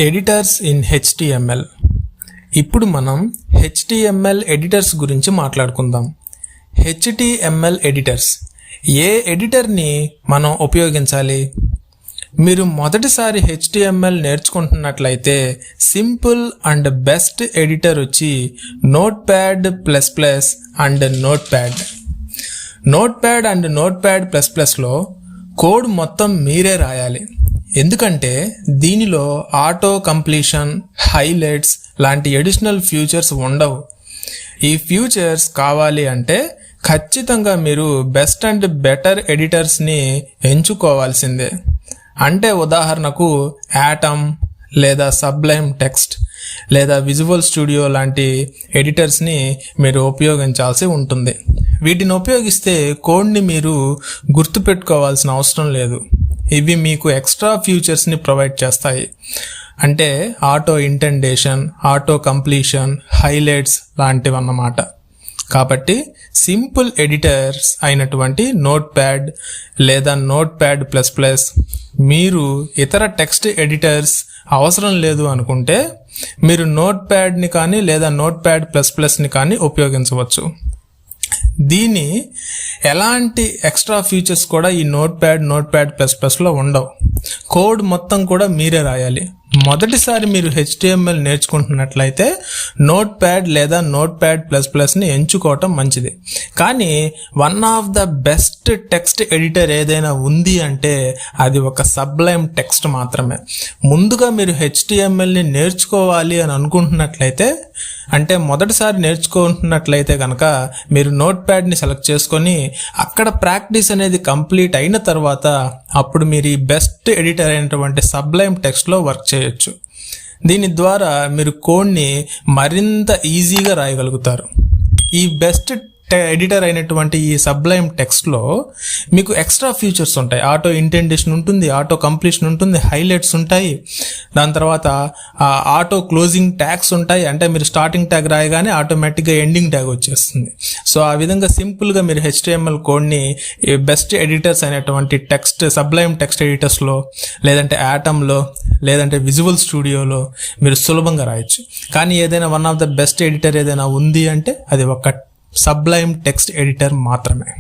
Editors in HTML. ఇప్పుడు మనం HTML editors గురించి మాట్లాడుకుందాం. HTML ఎడిటర్స్ ఏ ఎడిటర్ని మనం ఉపయోగించాలి? మీరు మొదటిసారి HTML నేర్చుకుంటున్నట్లయితే సింపుల్ అండ్ బెస్ట్ ఎడిటర్ వచ్చి notepad plus plus and notepad. Notepad and notepad plus ప్లస్లో కోడ్ మొత్తం మీరే రాయాలి. ఎందుకంటే దీనిలో ఆటో కంప్లీషన్, హైలైట్స్ లాంటి అడిషనల్ ఫ్యూచర్స్ ఉండవు. ఈ ఫ్యూచర్స్ కావాలి అంటే ఖచ్చితంగా మీరు బెస్ట్ అండ్ బెటర్ ఎడిటర్స్ని ఎంచుకోవాల్సిందే. అంటే ఉదాహరణకు యాటమ్ లేదా సబ్లైమ్ టెక్స్ట్ లేదా విజువల్ స్టూడియో లాంటి ఎడిటర్స్ని మీరు ఉపయోగించాల్సి ఉంటుంది. వీటిని ఉపయోగిస్తే కోడ్ని మీరు గుర్తుపెట్టుకోవాల్సిన అవసరం లేదు. ఇవి మీకు ఎక్స్ట్రా ఫ్యూచర్స్ని ప్రొవైడ్ చేస్తాయి. అంటే ఆటో ఇంటెండేషన్, ఆటో కంప్లీషన్, హైలైట్స్ లాంటివన్నమాట. కాబట్టి సింపుల్ ఎడిటర్స్ అయినటువంటి నోట్ప్యాడ్ లేదా నోట్ప్యాడ్ ప్లస్ ప్లస్, మీరు ఇతర టెక్స్ట్ ఎడిటర్స్ అవసరం లేదు అనుకుంటే మీరు నోట్ప్యాడ్ని కానీ లేదా నోట్ప్యాడ్ ప్లస్ ప్లస్ని కానీ ఉపయోగించవచ్చు. దీని ఎలాంటి ఎక్స్ట్రా ఫీచర్స్ కూడా ఈ నోట్ప్యాడ్ ప్లస్ ప్లస్లో ఉండవు. కోడ్ మొత్తం కూడా మీరే రాయాలి. మొదటిసారి మీరు HTML నేర్చుకుంటున్నట్లయితే నోట్ప్యాడ్ లేదా నోట్ప్యాడ్ ప్లస్ ప్లస్ని ఎంచుకోవటం మంచిది. కానీ one of the best text editor ఏదైనా ఉంది అంటే అది ఒక సబ్లైమ్ టెక్స్ట్ మాత్రమే. ముందుగా మీరు HTMLని నేర్చుకోవాలి అని అనుకుంటున్నట్లయితే, అంటే మొదటిసారి నేర్చుకుంటున్నట్లయితే కనుక మీరు నోట్ప్యాడ్ని సెలెక్ట్ చేసుకొని అక్కడ ప్రాక్టీస్ అనేది కంప్లీట్ అయిన తర్వాత అప్పుడు మీరు ఈ బెస్ట్ ఎడిటర్ అయినటువంటి సబ్లైమ్ టెక్స్ట్లో వర్క్ చేయొచ్చు. దీని ద్వారా మీరు కోడ్ని మరింత ఈజీగా రాయగలుగుతారు. ఈ బెస్ట్ ఎడిటర్ అయినటువంటి ఈ సబ్లైమ్ టెక్స్ట్లో మీకు ఎక్స్ట్రా ఫీచర్స్ ఉంటాయి. ఆటో ఇంటెండేషన్ ఉంటుంది, ఆటో కంప్లీషన్ ఉంటుంది, హైలైట్స్ ఉంటాయి. దాని తర్వాత ఆటో క్లోజింగ్ ట్యాగ్స్ ఉంటాయి. అంటే మీరు స్టార్టింగ్ ట్యాగ్ రాయగానే ఆటోమేటిక్గా ఎండింగ్ ట్యాగ్ వచ్చేస్తుంది. సో ఆ విధంగా సింపుల్గా మీరు HTML కోడ్ని బెస్ట్ ఎడిటర్స్ అయినటువంటి సబ్లైమ్ టెక్స్ట్ ఎడిటర్స్లో, లేదంటే యాటమ్లో, లేదంటే విజువల్ స్టూడియోలో మీరు సులభంగా రాయొచ్చు. కానీ ఏదైనా one of the best editor ఏదైనా ఉంది అంటే అది ఒక సబ్లైమ్ టెక్స్ట్ ఎడిటర్ మాత్రమే.